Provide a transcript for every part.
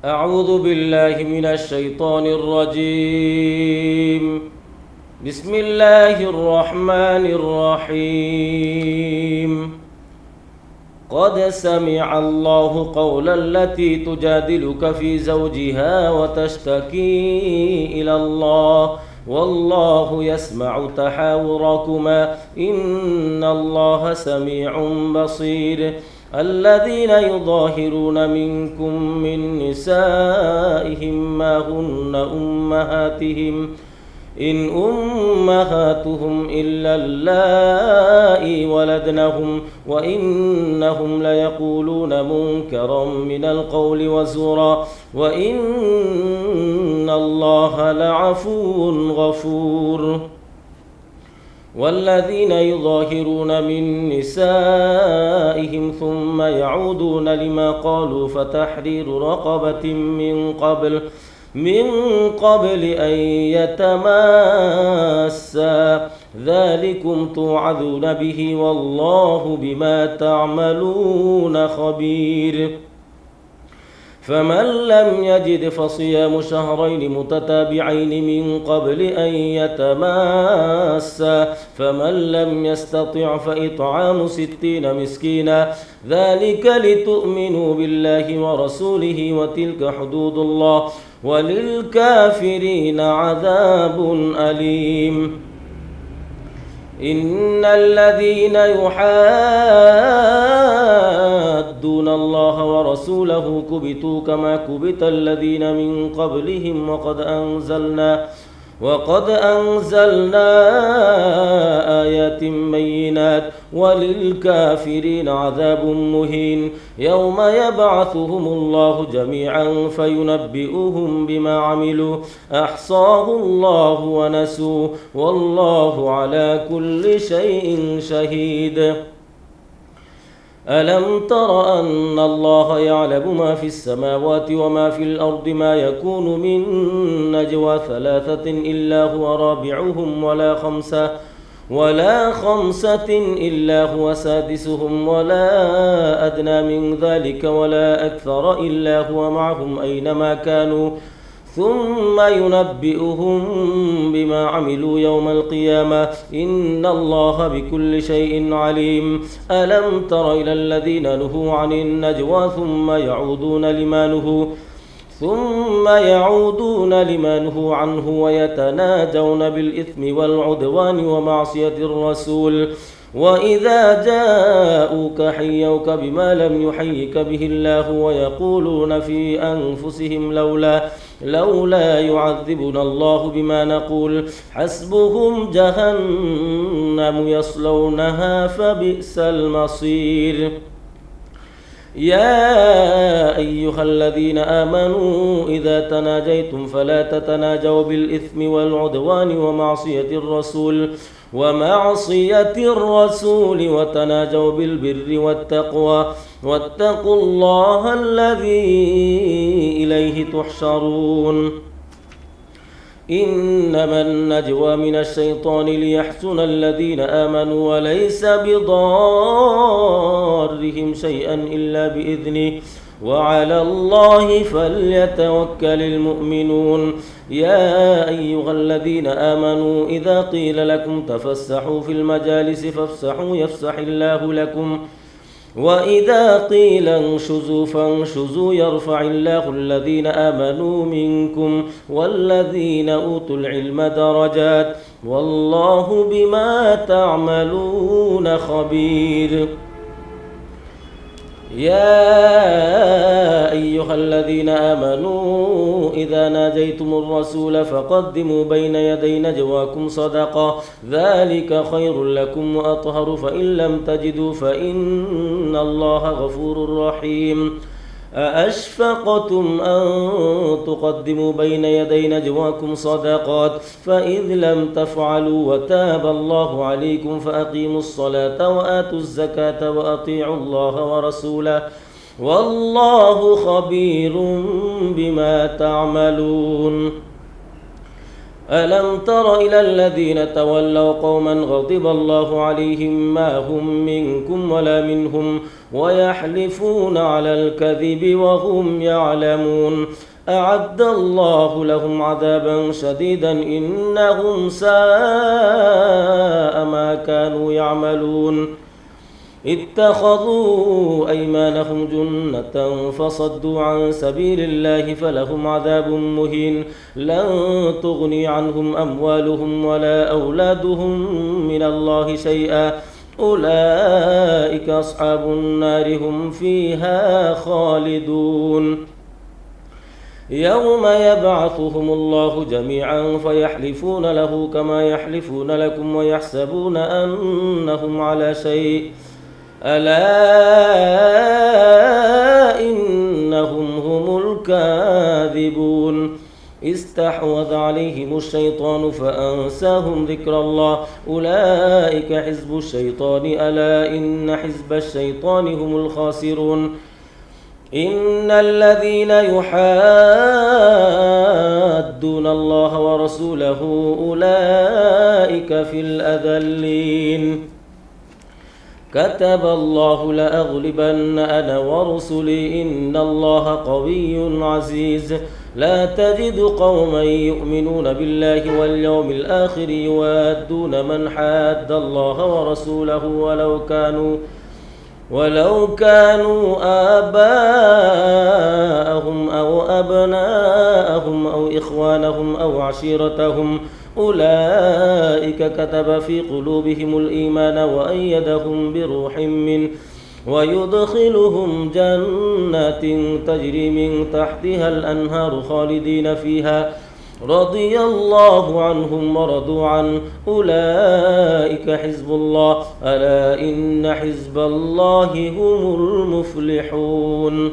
أعوذ بالله من الشيطان الرجيم. بسم الله الرحمن الرحيم. قد سمع الله قول التي تجادلك في زوجها وتشتكي إلى الله والله يسمع تحاوركما إن الله سميع بصير. الذين يظاهرون منكم من نسائهم ما هن أمهاتهم إن أمهاتهم إلا اللائي ولدنهم وإنهم ليقولون منكرا من القول وزورا وإن الله لعفو غفور. والذين يظاهرون من نسائهم ثم يعودون لما قالوا فتحرير رقبة من قبل أن يتماسا ذلكم توعظون به والله بما تعملون خبير. فمن لم يجد فصيام شهرين متتابعين من قبل أن يتماسا فمن لم يستطع فإطعام 60 مسكينا ذلك لتؤمنوا بالله ورسوله وتلك حدود الله وللكافرين عذاب أليم. إن الذين يحادون الله ورسوله كبتوا كما كبت الذين من قبلهم وقد أنزلنا آيات بينات وللكافرين عذاب مهين. يوم يبعثهم الله جميعا فينبئهم بما عملوا أحصاه الله ونسوه والله على كل شيء شهيد. ألم تر أن الله يعلم ما في السماوات وما في الأرض ما يكون من نجوى 3 إلا هو رابعهم ولا خمسة إلا هو سادسهم ولا أدنى من ذلك ولا أكثر إلا هو معهم أينما كانوا ثم ينبئهم بما عملوا يوم القيامة إن الله بكل شيء عليم. ألم تر إلى الذين نهوا عن النجوى ثم يعودون لما نهوا عنه ويتناجون بالإثم والعدوان ومعصية الرسول وإذا جاءوك حيوك بما لم يحيك به الله ويقولون في أنفسهم لولا يعذبنا الله بما نقول حسبهم جهنم يصلونها فبئس المصير. يا أيها الذين آمنوا إذا تناجيتم فلا تتناجوا بالإثم والعدوان ومعصية الرسول وتناجوا بالبر والتقوى واتقوا الله الذي إليه تحشرون. إنما النجوى من الشيطان ليحزن الذين آمنوا وليس بضارهم شيئا إلا بإذنه وعلى الله فليتوكل المؤمنون. يا أيها الذين آمنوا إذا قيل لكم تفسحوا في المجالس فافسحوا يفسح الله لكم وإذا قيل انشزوا فانشزوا يرفع الله الذين آمنوا منكم والذين أوتوا العلم درجات والله بما تعملون خبير. يا أيها الذين آمنوا إذا ناجيتم الرسول فقدموا بين يدي نجواكم صدقة ذلك خير لكم وأطهر فإن لم تجدوا فإن الله غفور رحيم. أأشفقتم أن تقدموا بين يدي نجواكم صدقات فإذ لم تفعلوا وتاب الله عليكم فأقيموا الصلاة وآتوا الزكاة وأطيعوا الله ورسوله والله خبير بما تعملون. ألم تر إلى الذين تولوا قوما غضب الله عليهم ما هم منكم ولا منهم ويحلفون على الكذب وهم يعلمون أعد الله لهم عذابا شديدا إنهم ساء ما كانوا يعملون اتخذوا أيمانهم جنة فصدوا عن سبيل الله فلهم عذاب مهين لن تغني عنهم أموالهم ولا أولادهم من الله شيئا أولئك أصحاب النار هم فيها خالدون يوم يبعثهم الله جميعا فيحلفون له كما يحلفون لكم ويحسبون أنهم على شيء ألا إنهم هم الكاذبون استحوذ عليهم الشيطان فأنساهم ذكر الله أولئك حزب الشيطان ألا إن حزب الشيطان هم الخاسرون إن الذين يحادون الله ورسوله أولئك في الأذلين كتب الله لأغلبن أنا ورسلي إن الله قوي عزيز لا تجد قوما يؤمنون بالله واليوم الآخر يوادون من حاد الله ورسوله ولو كانوا آباءهم أو أبناءهم أو إخوانهم أو عشيرتهم أولئك كتب في قلوبهم الإيمان وأيدهم بروح منه ويدخلهم جنات تجري من تحتها الأنهار خالدين فيها رضي الله عنهم ورضوا عنه أولئك حزب الله ألا إن حزب الله هم المفلحون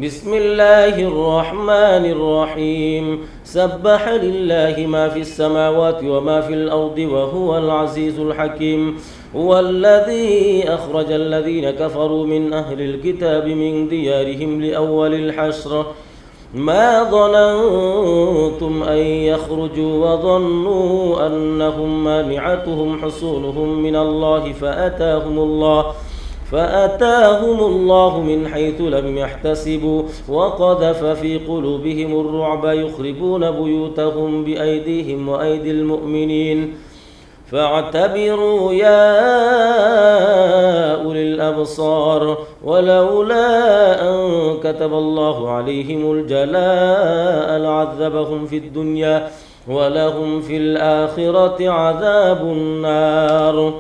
بسم الله الرحمن الرحيم سبح لله ما في السماوات وما في الأرض وهو العزيز الحكيم هو الذي أخرج الذين كفروا من أهل الكتاب من ديارهم لأول الحشر ما ظننتم أن يخرجوا وظنوا أنهم مانعتهم حصونهم من الله فأتاهم الله من حيث لم يحتسبوا وقذف في قلوبهم الرعب يخربون بيوتهم بأيديهم وأيدي المؤمنين فاعتبروا يا أولي الأبصار ولولا أن كتب الله عليهم الجلاء لعذبهم في الدنيا ولهم في الآخرة عذاب النار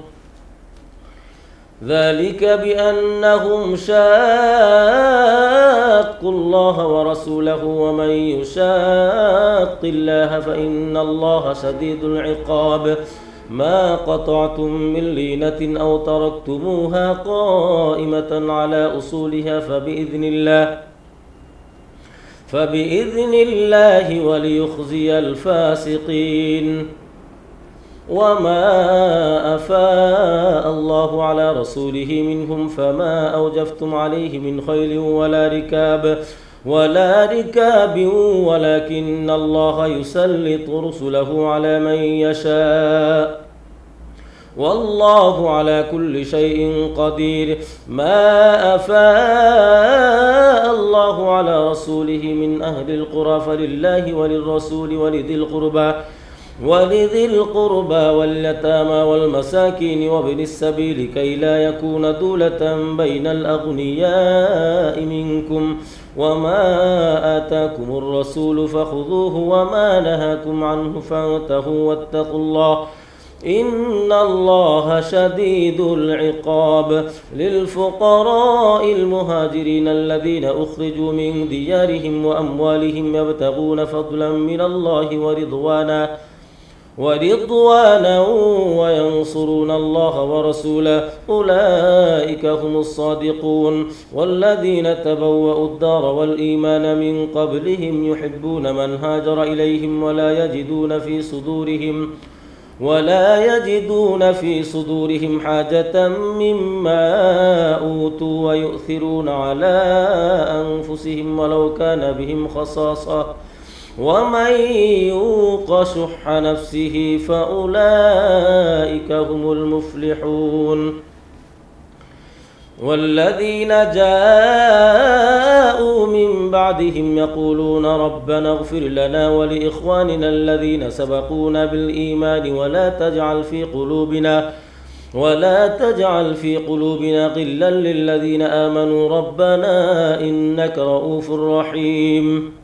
ذلك بأنهم شاقوا الله ورسوله ومن يشاق الله فإن الله شديد العقاب ما قطعتم من لينة أو تركتموها قائمة على أصولها فبإذن الله وليخزي الفاسقين وما أفاء الله على رسوله منهم فما أوجفتم عليه من خيل ولا ركاب ولكن الله يسلط رسله على من يشاء والله على كل شيء قدير ما أفاء الله على رسوله من أهل القرى فلله وللرسول ولذي القربى واليتامى والمساكين وابن السبيل كي لا يكون دولة بين الأغنياء منكم وما آتاكم الرسول فخذوه وما نهاكم عنه فانتهوا واتقوا الله إن الله شديد العقاب للفقراء المهاجرين الذين أخرجوا من ديارهم وأموالهم يبتغون فضلا من الله ورضوانا وينصرون الله ورسوله أولئك هم الصادقون والذين تبوأوا الدار والإيمان من قبلهم يحبون من هاجر إليهم ولا يجدون في صدورهم حاجة مما أوتوا ويؤثرون على أنفسهم ولو كان بهم خصاصة ومن يوق شح نفسه فأولئك هم المفلحون والذين جاءوا من بعدهم يقولون ربنا اغفر لنا ولإخواننا الذين سبقونا بالإيمان ولا تجعل في قلوبنا غلا للذين آمنوا ربنا إنك رؤوف رحيم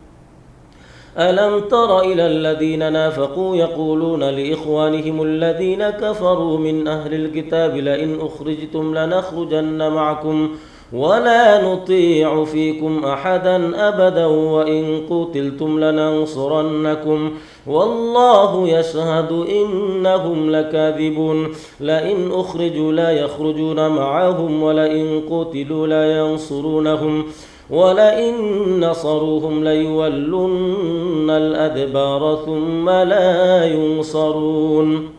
ألم تر إلى الذين نافقوا يقولون لإخوانهم الذين كفروا من أهل الكتاب لئن أخرجتم لنخرجن معكم ولا نطيع فيكم أحدا أبدا وإن قتلتم لننصرنكم والله يشهد إنهم لكاذبون لئن أخرجوا لا يخرجون معهم ولئن قتلوا لا ينصرونهم ولئن نصروهم ليولن الأدبار ثم لا ينصرون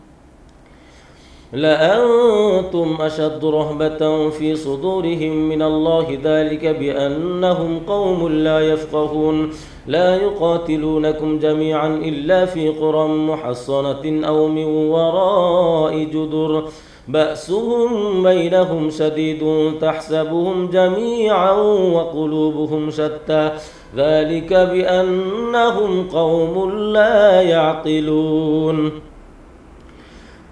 لأنتم أشد رهبة في صدورهم من الله ذلك بأنهم قوم لا يفقهون لا يقاتلونكم جميعا إلا في قرى محصنة أو من وراء جدر بأسهم بينهم شديد تحسبهم جميعا وقلوبهم شتى ذلك بأنهم قوم لا يعقلون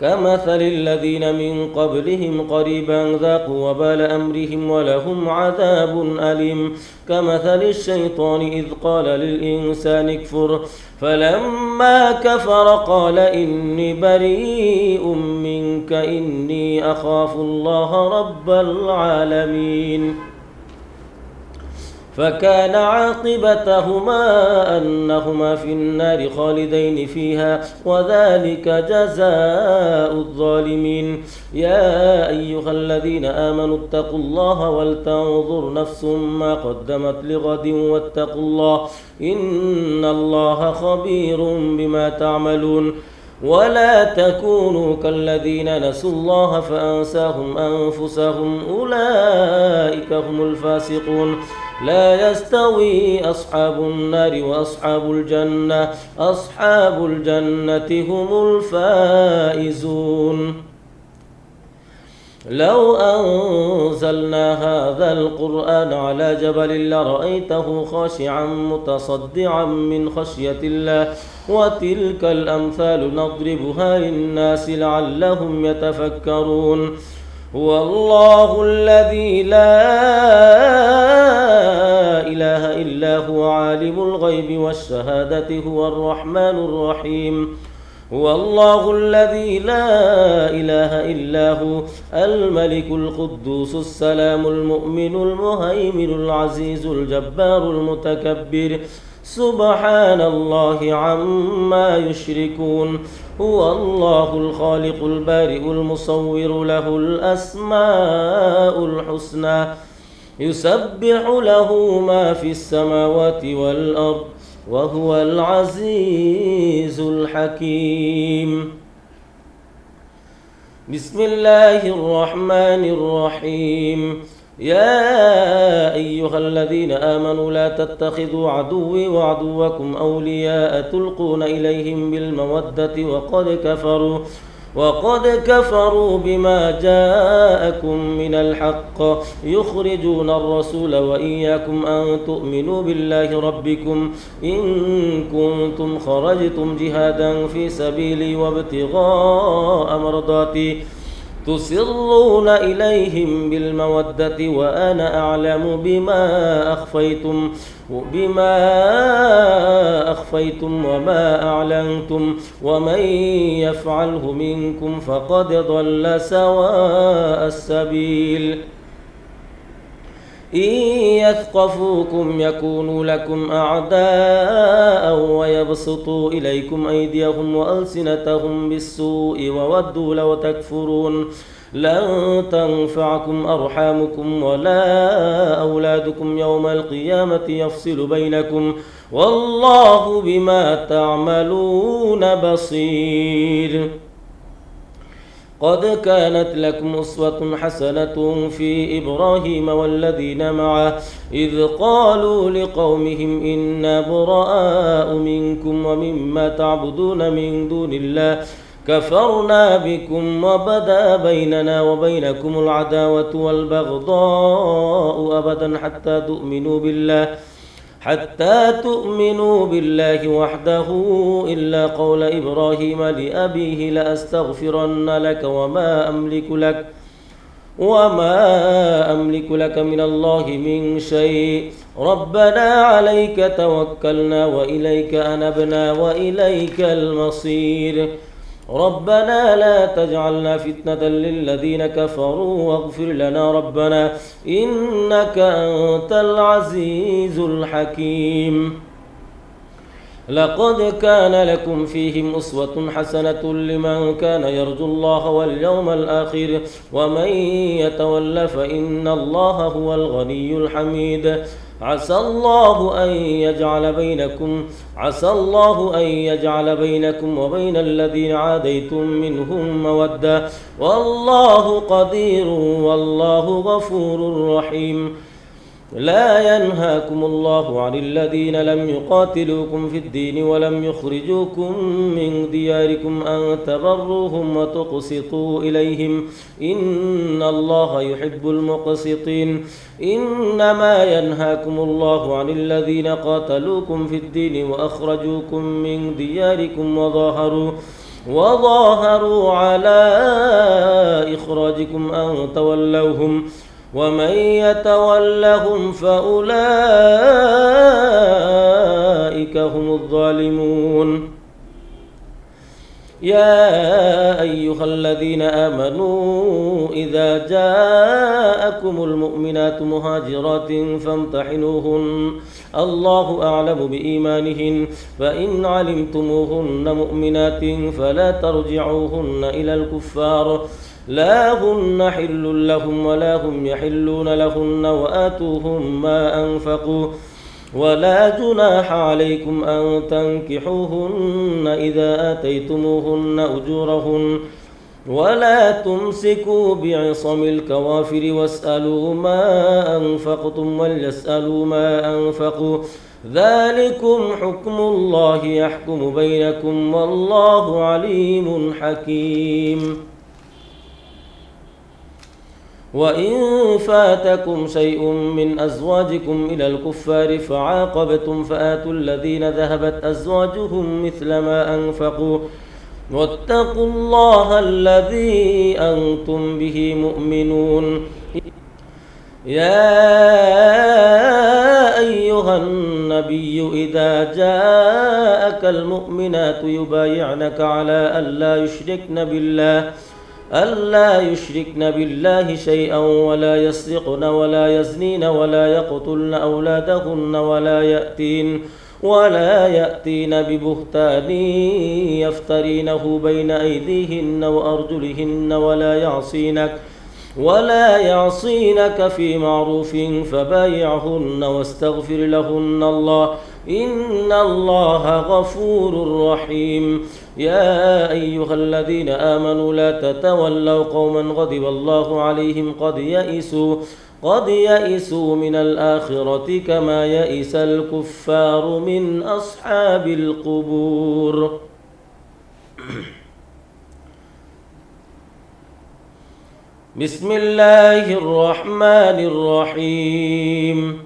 كمثل الذين من قبلهم قريبا ذاقوا وبال أمرهم ولهم عذاب أليم كمثل الشيطان إذ قال للإنسان اكفر فلما كفر قال إني بريء منك إني أخاف الله رب العالمين فكان عاقبتهما أنهما في النار خالدين فيها وذلك جزاء الظالمين يا أيها الذين آمنوا اتقوا الله ولتنظر نفس ما قدمت لغد واتقوا الله إن الله خبير بما تعملون ولا تكونوا كالذين نسوا الله فأنساهم أنفسهم أولئك هم الفاسقون لا يستوي أصحاب النار وأصحاب الجنة أصحاب الجنة هم الفائزون لو أنزلنا هذا القرآن على جبل لرأيته خاشعا متصدعا من خشية الله وتلك الأمثال نضربها للناس لعلهم يتفكرون هو الله الذي لا إله إلا هو عالم الغيب والشهادة هو الرحمن الرحيم هو الله الذي لا إله إلا هو الملك القدوس السلام المؤمن المهيمن العزيز الجبار المتكبر سبحان الله عما يشركون هو الله الخالق البارئ المصور له الأسماء الحسنى يسبح له ما في السماوات والأرض وهو العزيز الحكيم بسم الله الرحمن الرحيم يا أيها الذين آمنوا لا تتخذوا عدوي وعدوكم أولياء تلقون إليهم بالمودة وقد كفروا بما جاءكم من الحق يخرجون الرسول وإياكم أن تؤمنوا بالله ربكم إن كنتم خرجتم جهادا في سبيلي وابتغاء مرضاتي تسرون إليهم بالمودة وأنا أعلم بما أخفيتم وما أعلنتم ومن يفعله منكم فقد ضل سواء السبيل إن يثقفوكم يكونوا لكم أعداء ويبسطوا إليكم أيديهم وألسنتهم بالسوء وودوا لو تكفرون لن تنفعكم أرحامكم ولا أولادكم يوم القيامة يفصل بينكم والله بما تعملون بصير قد كانت لكم أسوة حسنة في إبراهيم والذين معه إذ قالوا لقومهم إنا براء منكم ومما تعبدون من دون الله كفرنا بكم وبدا بيننا وبينكم العداوة والبغضاء أبدا حتى تؤمنوا بالله وحده إلا قول إبراهيم لأبيه لأستغفرن لك وما أملك لك من الله من شيء ربنا عليك توكلنا وإليك أنبنا وإليك المصير ربنا لا تجعلنا فتنة للذين كفروا واغفر لنا ربنا إنك أنت العزيز الحكيم لقد كان لكم فيهم أسوة حسنة لمن كان يرجو الله واليوم الآخر ومن يتول فإن الله هو الغني الحميد عسى الله أن يجعل بينكم وبين الذين عاديتم منهم مودة والله قدير والله غفور رحيم لا ينهاكم الله عن الذين لم يقاتلوكم في الدين ولم يخرجوكم من دياركم أن تبروهم وتقسطوا إليهم إن الله يحب المقسطين إنما ينهاكم الله عن الذين قاتلوكم في الدين وأخرجوكم من دياركم وظاهروا على إخراجكم أن تولوهم ومن يتولهم فأولئك هم الظالمون يا أيها الذين آمنوا إذا جاءكم المؤمنات مهاجرات فامتحنوهن الله أعلم بإيمانهن فإن علمتموهن مؤمنات فلا ترجعوهن إلى الكفار لا هن حل لهم ولا هم يحلون لهن وآتوهم ما أنفقوا ولا جناح عليكم أن تنكحوهن إذا آتيتموهن أجورهن ولا تمسكوا بعصم الكوافر واسألوا ما أنفقتم وليسألوا ما أنفقوا ذلكم حكم الله يحكم بينكم والله عليم حكيم وإن فاتكم شيء من أزواجكم إلى الكفار فعاقبتم فآتوا الذين ذهبت أزواجهم مثل ما أنفقوا واتقوا الله الذي أنتم به مؤمنون يا أيها النبي إذا جاءك المؤمنات يبايعنك على ألا يشركن بالله شيئا ولا يسرقن ولا يزنين ولا يقتلن أولادهن ولا يأتين ببهتان يفترينه بين أيديهن وأرجلهن ولا يعصينك في معروف فبايعهن واستغفر لهن الله إن الله غفور رحيم يا أيها الذين آمنوا لا تتولوا قوما غضب الله عليهم قد يئسوا من الآخرة كما يئس الكفار من أصحاب القبور بسم الله الرحمن الرحيم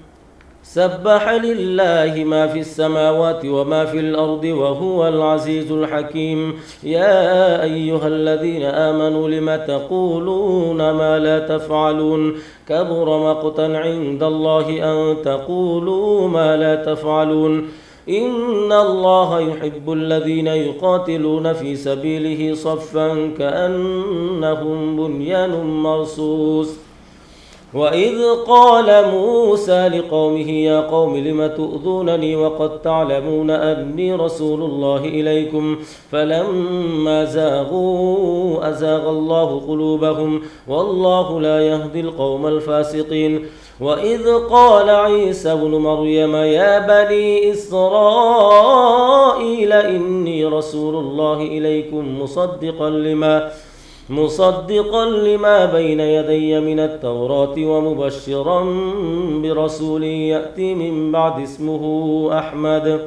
سبح لله ما في السماوات وما في الأرض وهو العزيز الحكيم يا أيها الذين آمنوا لم تقولون ما لا تفعلون كبر مقتا عند الله أن تقولوا ما لا تفعلون إن الله يحب الذين يقاتلون في سبيله صفا كأنهم بنيان مرصوص وإذ قال موسى لقومه يا قوم لم تؤذونني وقد تعلمون أني رسول الله إليكم فلما زاغوا أزاغ الله قلوبهم والله لا يهدي القوم الفاسقين وإذ قال عيسى ابن مريم يا بني إسرائيل إني رسول الله إليكم مصدقا لما بين يدي من التوراة ومبشرا برسول يأتي من بعد اسمه أحمد.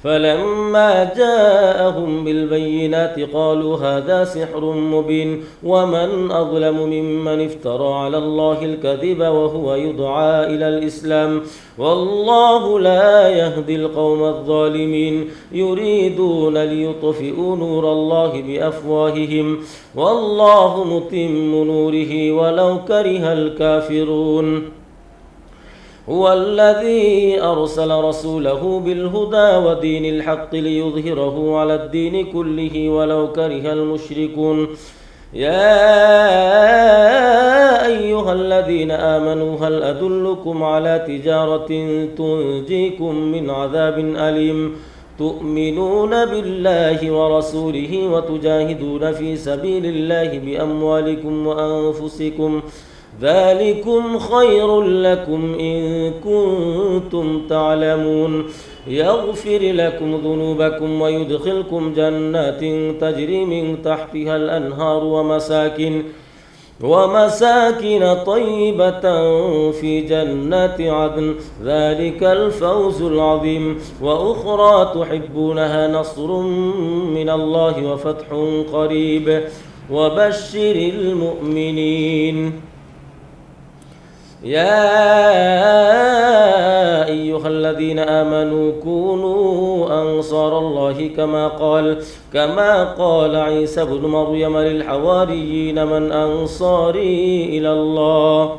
فلما جاءهم بالبينات قالوا هذا سحر مبين ومن أظلم ممن افترى على الله الكذب وهو يدعى إلى الإسلام والله لا يهدي القوم الظالمين. يريدون ليطفئوا نور الله بأفواههم والله متم نوره ولو كره الكافرون. هو الذي أرسل رسوله بالهدى ودين الحق ليظهره على الدين كله ولو كره المشركون. يا أيها الذين آمنوا هل أدلكم على تجارة تنجيكم من عذاب أليم تؤمنون بالله ورسوله وتجاهدون في سبيل الله بأموالكم وأنفسكم ذلكم خير لكم إن كنتم تعلمون. يغفر لكم ذنوبكم ويدخلكم جنات تجري من تحتها الأنهار ومساكن طيبة في جنات عدن ذلك الفوز العظيم. وأخرى تحبونها نصر من الله وفتح قريب وبشر المؤمنين. يا أيها الذين آمنوا كونوا أنصار الله كما قال عيسى بن مريم للحواريين من أنصاري إلى الله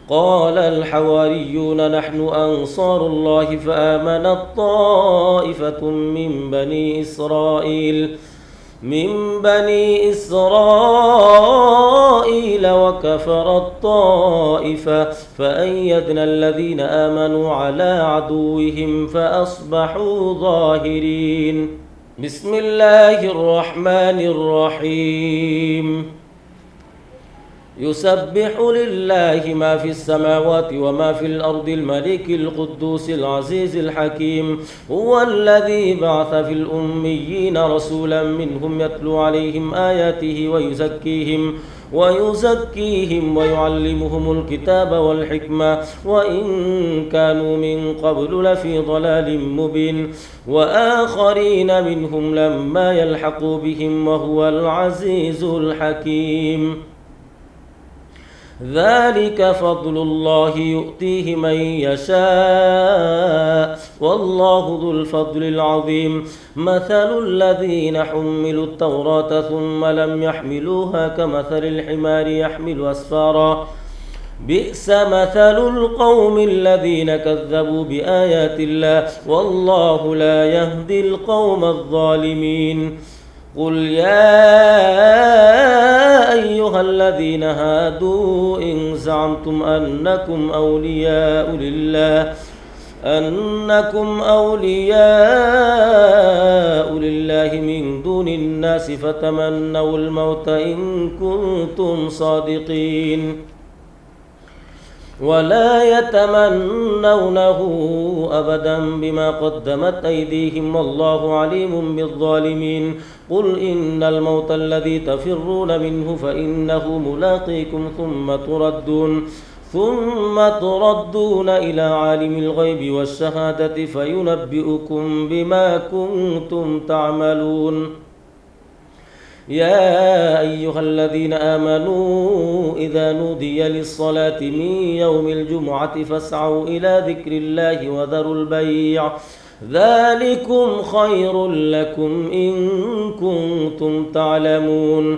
قال الحواريون نحن أنصار الله فآمنت طائفة من بني إسرائيل وكفرت طائفة فأيدنا الذين آمنوا على عدوهم فأصبحوا ظاهرين. بسم الله الرحمن الرحيم. يسبح لله ما في السماوات وما في الأرض الملك القدوس العزيز الحكيم. هو الذي بعث في الأميين رسولا منهم يتلو عليهم آياته ويزكيهم ويعلمهم الكتاب والحكمة وإن كانوا من قبل لفي ضلال مبين وآخرين منهم لما يلحقوا بهم وهو العزيز الحكيم. ذلك فضل الله يؤتيه من يشاء والله ذو الفضل العظيم. مثل الذين حملوا التوراة ثم لم يحملوها كمثل الحمار يحمل أسفارا بئس مثل القوم الذين كذبوا بآيات الله والله لا يهدي القوم الظالمين. قل يا أيها الذين هادوا إن زعمتم أنكم أولياء لله من دون الناس فتمنوا الموت إن كنتم صادقين ولا يتمنونه أبدا بما قدمت أيديهم والله عليم بالظالمين. قل إن الموت الذي تفرون منه فإنه ملاقيكم ثم تردون إلى عالم الغيب والشهادة فينبئكم بما كنتم تعملون. يا أيها الذين آمنوا إذا نودي للصلاة من يوم الجمعة فاسعوا إلى ذكر الله وذروا البيع ذلكم خير لكم إن كنتم تعلمون.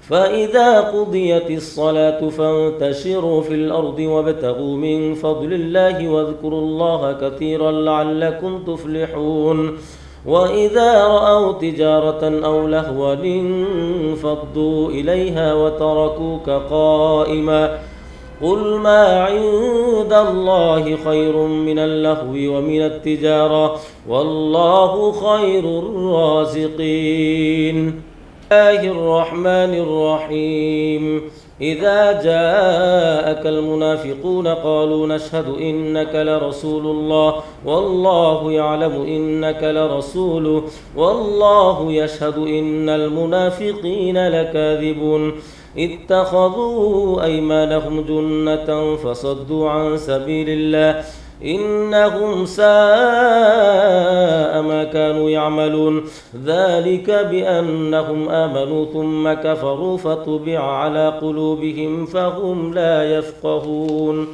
فإذا قضيت الصلاة فانتشروا في الأرض وابتغوا من فضل الله واذكروا الله كثيرا لعلكم تفلحون. وإذا رأوا تجارة أو لهوا انفضوا إليها وتركوك قائما قل ما عند الله خير من اللهو ومن التجارة والله خير الرازقين. بسم الله الرحمن الرحيم. إذا جاءك المنافقون قالوا نشهد إنك لرسول الله والله يعلم إنك لرسوله والله يشهد إن المنافقين لكاذبون اتخذوا أيمانهم جنة فصدوا عن سبيل الله إنهم ساء ما كانوا يعملون ذلك بأنهم آمنوا ثم كفروا فطبع على قلوبهم فهم لا يفقهون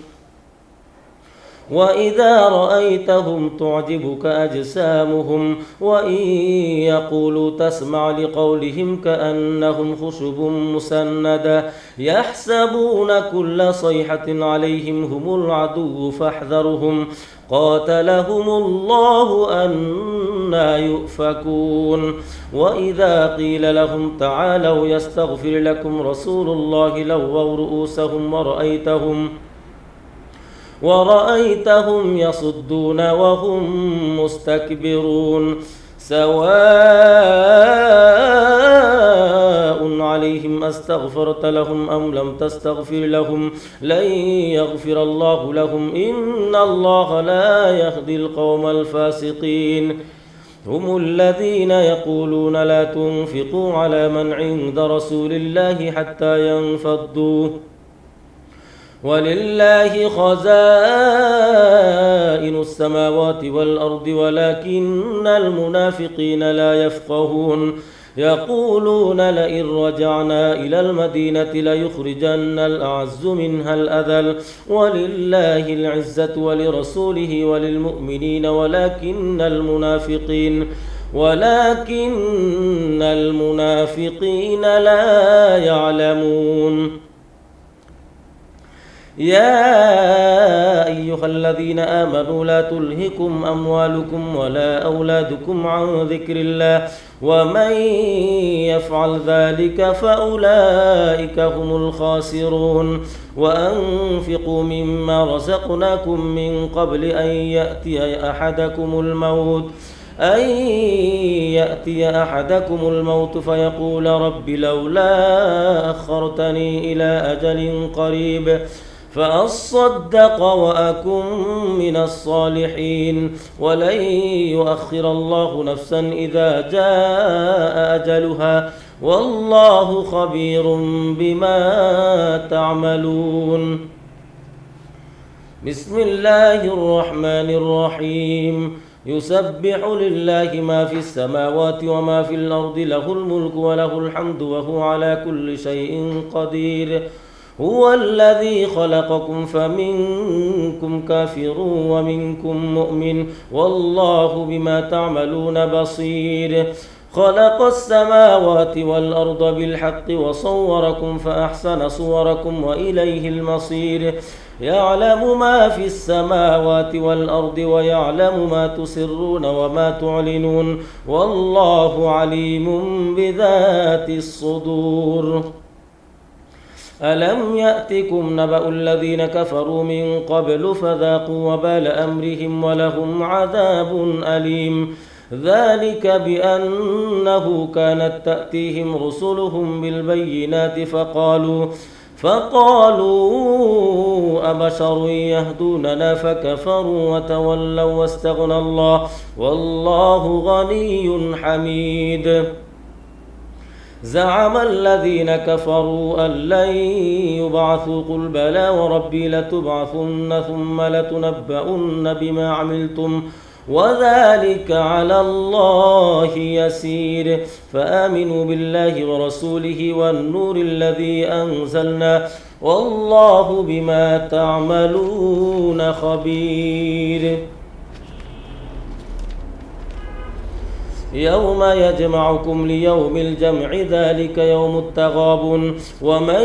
وإذا رأيتهم تعجبك أجسامهم وإن يقولوا تسمع لقولهم كأنهم خشب مسندة يحسبون كل صيحة عليهم هم العدو فاحذرهم قاتلهم الله أنى يؤفكون وإذا قيل لهم تعالوا يستغفر لكم رسول الله لووا رؤوسهم ورأيتهم يصدون وهم مستكبرون سواء عليهم أستغفرت لهم أم لم تستغفر لهم لن يغفر الله لهم إن الله لا يهدي القوم الفاسقين هم الذين يقولون لا تنفقوا على من عند رسول الله حتى ينفضوا ولله خزائن السماوات والأرض ولكن المنافقين لا يفقهون يقولون لئن رجعنا إلى المدينة ليخرجن الأعز منها الأذل ولله العزة ولرسوله وللمؤمنين ولكن المنافقين لا يعلمون يا أيها الذين آمنوا لا تلهكم أموالكم ولا أولادكم عن ذكر الله ومن يفعل ذلك فأولئك هم الخاسرون وأنفقوا مما رزقناكم من قبل أن يأتي أحدكم الموت فيقول رب لولا أخرتني إلى أجل قريب فأصدق وأكن من الصالحين ولن يؤخر الله نفسا إذا جاء أجلها والله خبير بما تعملون بسم الله الرحمن الرحيم يسبح لله ما في السماوات وما في الأرض له الملك وله الحمد وهو على كل شيء قدير هو الذي خلقكم فمنكم كافر ومنكم مؤمن والله بما تعملون بصير خلق السماوات والأرض بالحق وصوركم فأحسن صوركم وإليه المصير يعلم ما في السماوات والأرض ويعلم ما تسرون وما تعلنون والله عليم بذات الصدور ألم يأتكم نبأ الذين كفروا من قبل فذاقوا وبال أمرهم ولهم عذاب أليم ذلك بأنه كانت تأتيهم رسلهم بالبينات فقالوا أبشر يهدوننا فكفروا وتولوا واستغنى الله والله غني حميد زعم الذين كفروا أن لن يبعثوا قل بلى وربي لتبعثن ثم لتنبؤن بما عملتم وذلك على الله يسير فآمنوا بالله ورسوله والنور الذي أنزلنا والله بما تعملون خبير يوم يجمعكم ليوم الجمع ذلك يوم التغابن ومن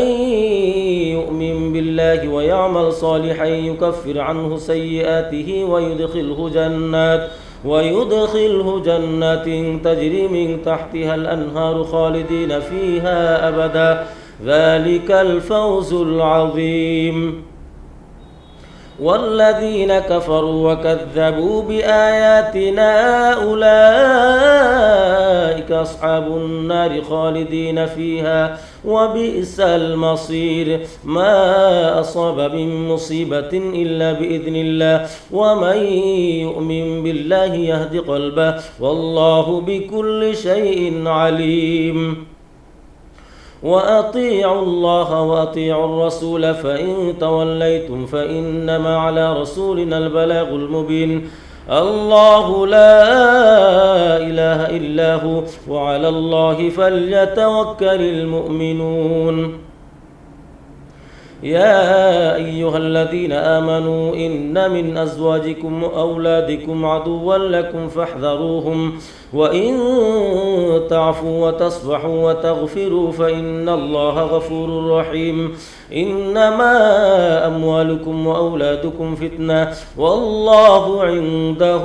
يؤمن بالله ويعمل صالحا يكفر عنه سيئاته ويدخله جنات تجري من تحتها الأنهار خالدين فيها أبدا ذلك الفوز العظيم والذين كفروا وكذبوا بآياتنا أولئك أصحاب النار خالدين فيها وبئس المصير. ما أصاب من مصيبة إلا بإذن الله، ومن يؤمن بالله يهد قلبه، والله بكل شيء عليم. وأطيعوا الله وأطيعوا الرسول، فإن توليتم فإنما على رسولنا البلاغ المبين. الله لا إله إلا هو، وعلى الله فليتوكل المؤمنون. يا أيها الذين آمنوا إن من أزواجكم وأولادكم عدوا لكم فاحذروهم، وإن تعفوا وتصفحوا وتغفروا فإن الله غفور رحيم. إنما أموالكم وأولادكم فتنة، والله عنده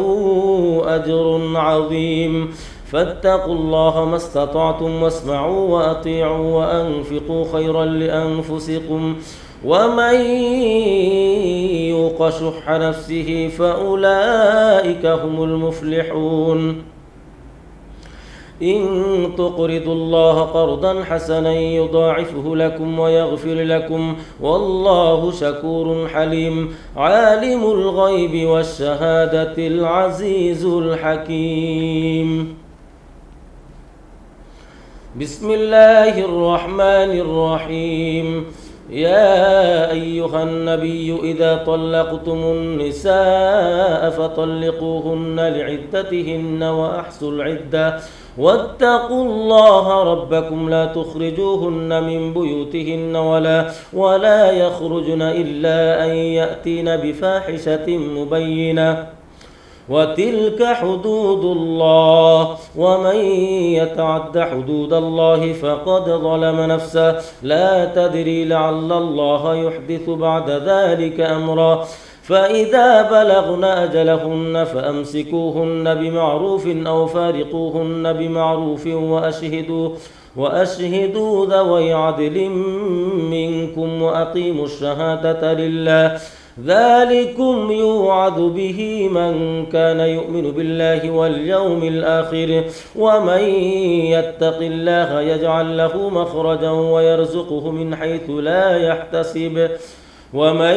أجر عظيم. فاتقوا الله ما استطعتم، واسمعوا وأطيعوا وأنفقوا خيرا لأنفسكم، ومن يوق شح نفسه فأولئك هم المفلحون. إن تقرضوا الله قرضا حسنا يضاعفه لكم ويغفر لكم، والله شكور حليم. عالم الغيب والشهادة العزيز الحكيم. بسم الله الرحمن الرحيم. يا أيها النبي إذا طلقتم النساء فطلقوهن لعدتهن وأحصوا العدة، واتقوا الله ربكم لا تخرجوهن من بيوتهن ولا يخرجن إلا أن يأتين بفاحشة مبينة، وتلك حدود الله، ومن يتعد حدود الله فقد ظلم نفسه. لا تدري لعل الله يحدث بعد ذلك أمرا. فإذا بلغن أجلهن فأمسكوهن بمعروف أو فارقوهن بمعروف، وأشهدوا ذوي عدل منكم، وأقيموا الشهادة لله. ذلكم يوعظ به من كان يؤمن بالله واليوم الآخر، ومن يتق الله يجعل له مخرجا ويرزقه من حيث لا يحتسب، ومن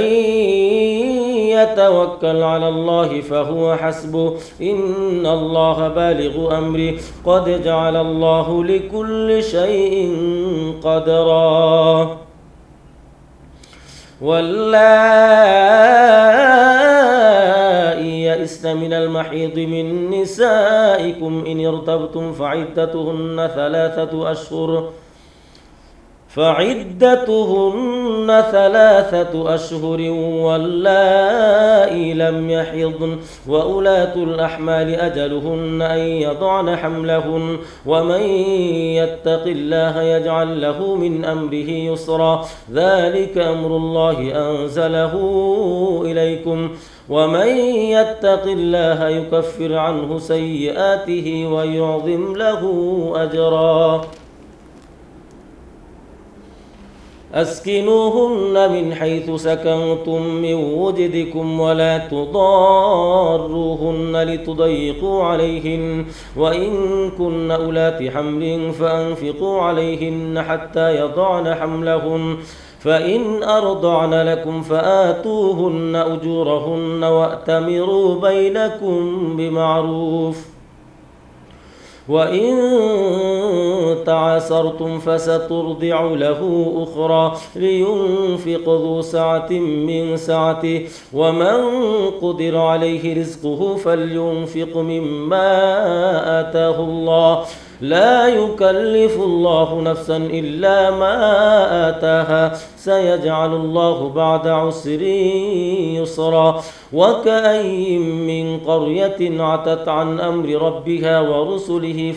يتوكل على الله فهو حسبه. إن الله بالغ أمره، قد جعل الله لكل شيء قدرا. واللائي يئسن من المحيض من نسائكم إن ارتبتم فعدتهن ثلاثة أشهر، واللائي لم يحضن، وأولاة الأحمال أجلهن أن يضعن حملهن، ومن يتق الله يجعل له من أمره يسرا. ذلك أمر الله أنزله إليكم، ومن يتق الله يكفر عنه سيئاته ويعظم له أجرا. أسكنوهن من حيث سكنتم من وجدكم، ولا تضاروهن لتضيقوا عليهن، وإن كن أولات حمل فأنفقوا عليهن حتى يضعن حملهن، فإن أرضعن لكم فآتوهن أجورهن، وأتمروا بينكم بمعروف. وإن تعاسرتم فسترضع له أخرى لينفق ذو سعة من سعته، ومن قدر عليه رزقه فلينفق مما آتاه الله، لا يكلف الله نفسا إلا ما آتاها، سيجعل الله بعد عسر يسرا. وكأي من قرية عتت عن أمر ربها ورسله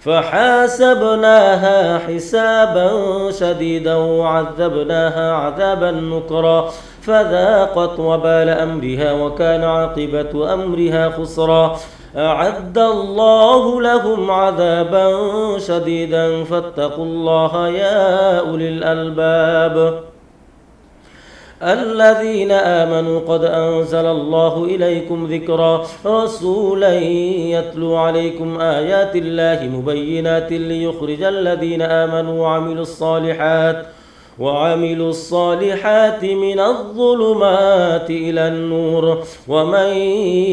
فحاسبناها حسابا شديدا وعذبناها عذابا نكرا، فذاقت وبال أمرها وكان عاقبة أمرها خسرا. أعد الله لهم عذابا شديدا فاتقوا الله يا أولي الألباب. الذين آمنوا قد أنزل الله إليكم ذكرا رسولا يتلو عليكم آيات الله مبينات ليخرج الذين آمنوا وعملوا الصالحات من الظلمات إلى النور ومن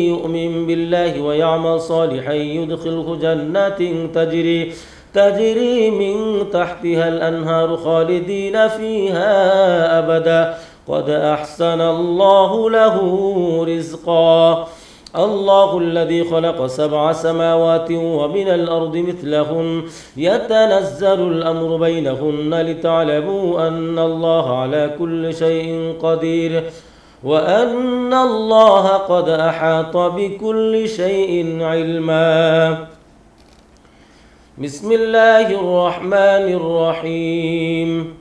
يؤمن بالله ويعمل صالحا يدخله جنات تجري من تحتها الأنهار خالدين فيها أبدا قد أحسن الله له رزقا الله الذي خلق 7 سماوات ومن الأرض مثلهن يتنزل الأمر بينهن لتعلموا أن الله على كل شيء قدير وأن الله قد أحاط بكل شيء علما. بسم الله الرحمن الرحيم.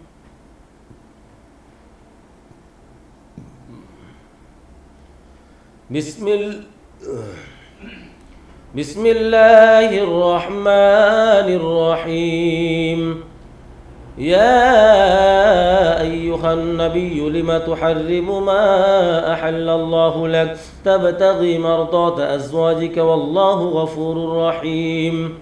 بسم الله الرحمن الرحيم. يا أيها النبي لم تحرم ما أحل الله لك تبتغي مرضات أزواجك والله غفور رحيم.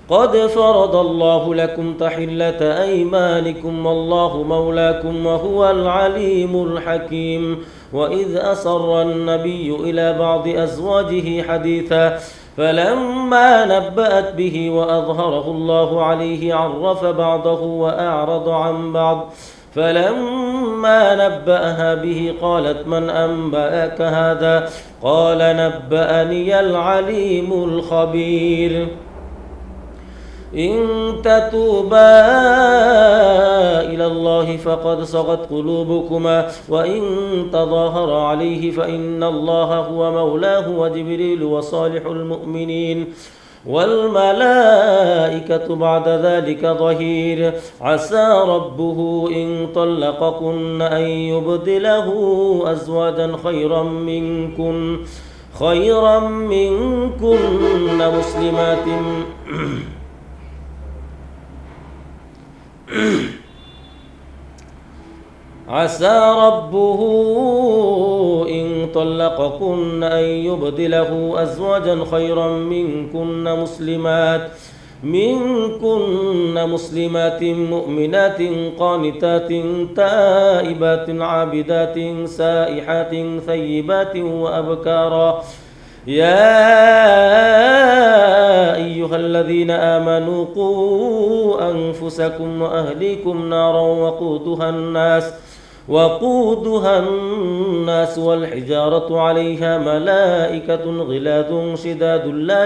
قد فرض الله لكم تحلة أيمانكم والله مولاكم وهو العليم الحكيم. وإذ أسر النبي إلى بعض أزواجه حديثا فلما نبأت به وأظهره الله عليه عرف بعضه وأعرض عن بعض فلما نبأها به قالت من أنبأك هذا قال نبأني العليم الخبير. إن تتوبا إلى الله فقد صغت قلوبكما وإن تظاهر عليه فإن الله هو مولاه وجبريل وصالح المؤمنين والملائكة بعد ذلك ظهير. عسى ربه إن طلقكن أن يبدله أزواجا خيرا منكن مسلمات عسى ربه إن طلقكن أن يبدله أزواجا خيرا منكن مسلمات مؤمنات قانتات تائبات عابدات سائحات ثيبات وأبكارا. يا أيها الذين آمنوا قوا أنفسكم وأهليكم نارا وقودها الناس والحجارة عليها ملائكة غلاظ شداد لا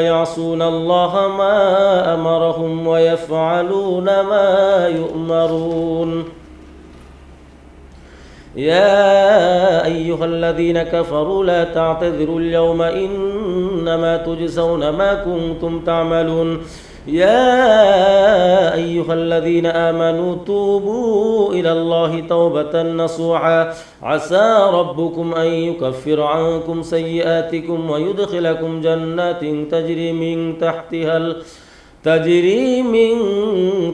يعصون الله ما أمرهم ويفعلون ما يؤمرون. يا أيها الذين كفروا لا تعتذروا اليوم إنما تجزون ما كنتم تعملون. يا أيها الذين آمنوا توبوا إلى الله توبة نصوحا عسى ربكم أن يكفر عنكم سيئاتكم ويدخلكم جنات تجري من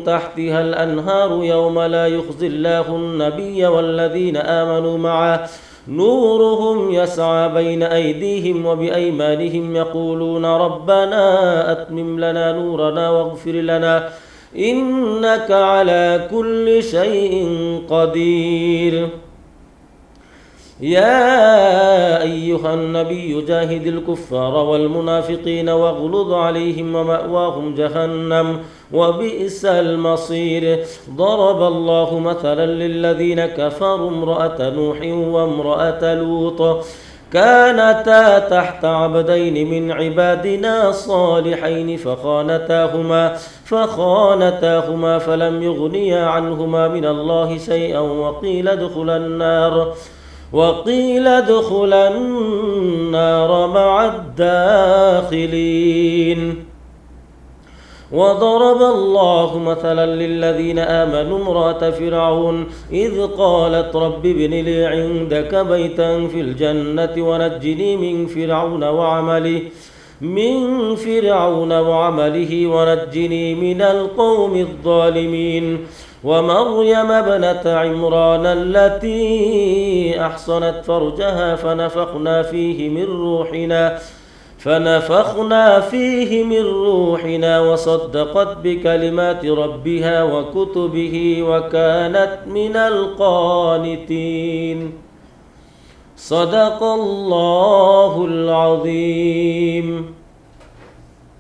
تحتها الأنهار يوم لا يخزي الله النبي والذين آمنوا معه نورهم يسعى بين أيديهم وبأيمانهم يقولون ربنا أتمم لنا نورنا واغفر لنا إنك على كل شيء قدير. يا أيها النبي جاهد الكفار والمنافقين واغلظ عليهم ومأواهم جهنم وبئس المصير. ضرب الله مثلا للذين كفروا امرأة نوح وامرأة لوط كانتا تحت عبدين من عبادنا صالحين فخانتاهما فلم يغنيا عنهما من الله شيئا وقيل ادخلا النار مع الداخلين. وضرب الله مثلا للذين آمنوا امرأة فرعون إذ قالت رب ابن لي عندك بيتا في الجنة ونجني من فرعون وعمله من فرعون وعمله ونجني من القوم الظالمين. ومريم ابنة عمران التي أحصنت فرجها فنفخنا فيه من روحنا وصدقت بكلمات ربها وكتبه وكانت من القانتين. صدق الله العظيم.